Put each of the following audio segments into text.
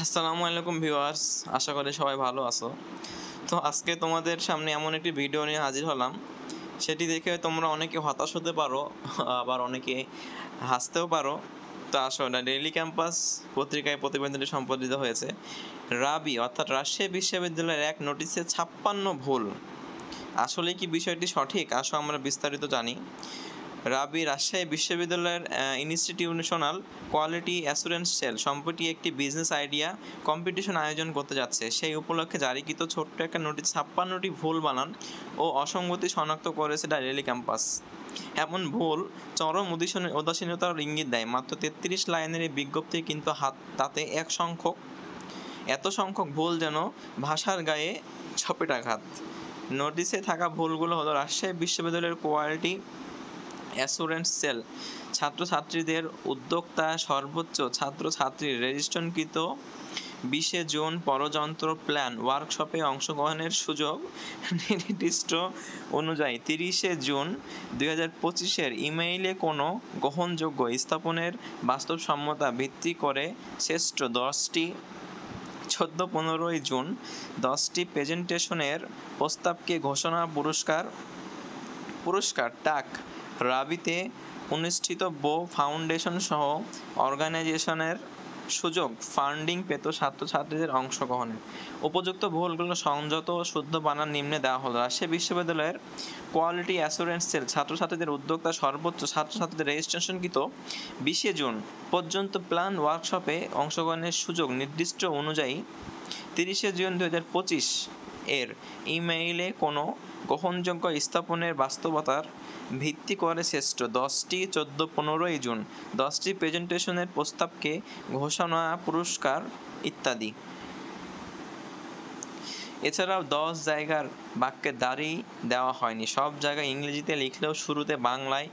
আসসালামু আলাইকুম ভিউয়ার্স, আশা করি সবাই ভালো আছো। তো আজকে তোমাদের সামনে এমন একটি ভিডিও নিয়ে হাজির হলাম, সেটি দেখে তোমরা অনেকে হতাশ হতে পারো, আবার অনেকে হাসতেও পারো। তো আসলে ডেইলি ক্যাম্পাস পত্রিকায় প্রতিবেদনটি সম্পাদিত হয়েছে। রাবি অর্থাৎ রাজশাহী বিশ্ববিদ্যালয়ের এক নোটিশে 56 ভুল। আসলে কি বিষয়টি সঠিক? আসো আমরা বিস্তারিত জানি। রাজশাহী বিশ্ববিদ্যালয়ের ইনস্টিটিউশনাল কোয়ালিটি অ্যাসুরেন্স সেল সম্প্রতি একটি বিজনেস আইডিয়া কম্পিটিশন আয়োজন করতে যাচ্ছে। সেই উপলক্ষে জারিকৃত ছোট্ট একটা নোটিশ 56টি ভুল বানান ও অসঙ্গতি শনাক্ত করেছে ডেইলি ক্যাম্পাস। এমন ভুল চরম উদাসীনতার ইঙ্গিত দেয়। মাত্র 33 লাইনের এই বিজ্ঞপ্তি, কিন্তু তাতে এত সংখ্যক ভুল যেন ভাষার গায়ে ছপেটাঘাত। নোটিশে থাকা ভুলগুলো হলো: রাজশাহী বিশ্ববিদ্যালয়ের কোয়ালিটি অ্যাসুরেন্স সেল ছাত্রছাত্রীদের উদ্যোক্তা সর্বোচ্চ ছাত্রছাত্রীর রেজিস্ট্রেশনকৃত 20 জুন পরযন্ত্র প্ল্যান ওয়ার্কশপে অংশগ্রহণের সুযোগ নির্দিষ্ট অনুযায়ী 30 জুন 2025 ইমেইলে কোনো গ্রহণযোগ্য স্থাপনের বাস্তবসম্মতা ভিত্তি করে শ্রেষ্ঠ 10টি 14-15 জুন 10টি প্রেজেন্টেশনের প্রস্তাবকে ঘোষণা পুরস্কার টাক রাবিতে অনুষ্ঠিতব্য ফাউন্ডেশন সহ অর্গানাইজেশনের সুযোগ ফান্ডিং পেত ছাত্রছাত্রীদের অংশগ্রহণে। উপযুক্ত ভুলগুলো সংযত ও শুদ্ধ বানান নিম্নে দেওয়া হলো: রাজশাহী বিশ্ববিদ্যালয়ের কোয়ালিটি অ্যাসুরেন্স সেল ছাত্রছাত্রীদের উদ্যোক্তা সর্বোচ্চ ছাত্রছাত্রীদের রেজিস্ট্রেশনকৃত 20 জুন পর্যন্ত প্ল্যান ওয়ার্কশপে অংশগ্রহণের সুযোগ নির্দিষ্ট অনুযায়ী 30 জুন 2025 এর ইমেইলে কোনো গ্রহণযোগ্য স্থাপনের বাস্তবতার ভিত্তি করে শ্রেষ্ঠ 10টি 14-15 জুন 10টি প্রেজেন্টেশনের প্রস্তাবকে ঘোষণা পুরস্কার ইত্যাদি। এছাড়াও 10 জায়গার বাক্যে দাড়ি দেওয়া হয়নি, সব জায়গায় ইংরেজিতে লিখলেও শুরুতে বাংলায়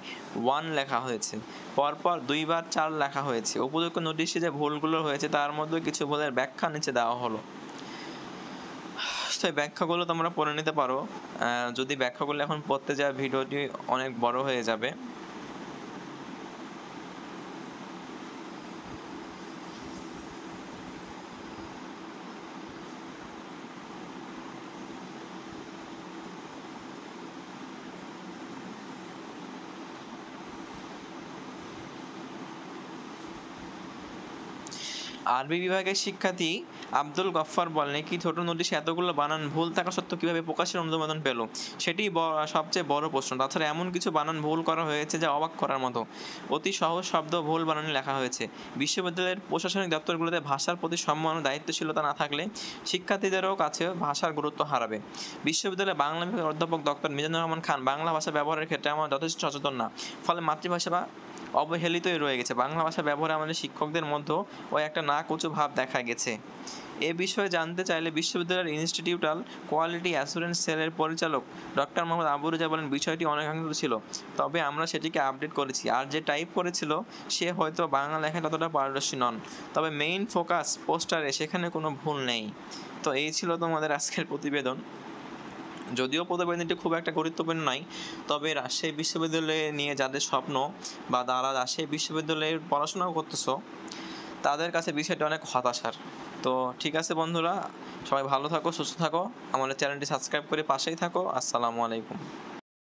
1 লেখা হয়েছে, পরপর 2 বার 4 লেখা হয়েছে। উপযুক্ত নোটিশে যে ভুলগুলো হয়েছে তার মধ্যে কিছু ভুলের ব্যাখ্যা নিচে দেওয়া হলো। সেই ব্যাখ্যাগুলো তোমরা পড়ে নিতে পারো। যদি ব্যাখ্যাগুলো এখন পড়তে যায় ভিডিওটি অনেক বড় হয়ে যাবে। আরবি বিভাগের শিক্ষার্থী আব্দুল গফফার বলেন, কি ছোট নোটিশে এতগুলো বানান ভুল থাকা সত্ত্বেও কীভাবে প্রকাশের অনুমোদন পেল, সেটি সবচেয়ে বড় প্রশ্ন। তাছাড়া এমন কিছু বানান ভুল করা হয়েছে যা অবাক করার মতো। অতি সহজ শব্দ ভুল বানানে লেখা হয়েছে। বিশ্ববিদ্যালয়ের প্রশাসনিক দপ্তরগুলোতে ভাষার প্রতি সম্মান ও দায়িত্বশীলতা না থাকলে শিক্ষার্থীদেরও কাছে ভাষার গুরুত্ব হারাবে। বিশ্ববিদ্যালয়ে বাংলা বিভাগের অধ্যাপক ডক্টর মিজানুর রহমান খান বাংলা ভাষা ব্যবহারের ক্ষেত্রে আমরা যথেষ্ট সচেতন না, ফলে মাতৃভাষা অবহেলিতই রয়ে গেছে। বাংলা ভাষা ব্যবহারে আমাদের শিক্ষকদের মধ্যেও ওই একটা নাক উঁচু ভাব দেখা গেছে। এ বিষয়ে জানতে চাইলে বিশ্ববিদ্যালয়ের ইনস্টিটিউটাল কোয়ালিটি অ্যাসুরেন্স সেলের পরিচালক ডক্টর মোহাম্মদ আবু রেজা বলেন, বিষয়টি অনেকাংশিত ছিল, তবে আমরা সেটিকে আপডেট করেছি। আর যে টাইপ করেছিল সে হয়তো বাংলা লেখায় ততটা পারদর্শী নন, তবে মেইন ফোকাস পোস্টারে সেখানে কোনো ভুল নেই। তো এই ছিল তোমাদের আজকের প্রতিবেদন। যদিও প্রতিবেদনটি খুব একটা গুরুত্বপূর্ণ নয়, তবে রাজশাহী বিশ্ববিদ্যালয়ে নিয়ে যাদের স্বপ্ন বা যারা রাজশাহী বিশ্ববিদ্যালয়ের পড়াশোনাও করতেছো তাদের কাছে বিষয়টি অনেক হতাশার। তো ঠিক আছে বন্ধুরা, সবাই ভালো থাকো, সুস্থ থাকো, আমাদের চ্যানেলটি সাবস্ক্রাইব করে পাশেই থাকো। আসসালামু আলাইকুম।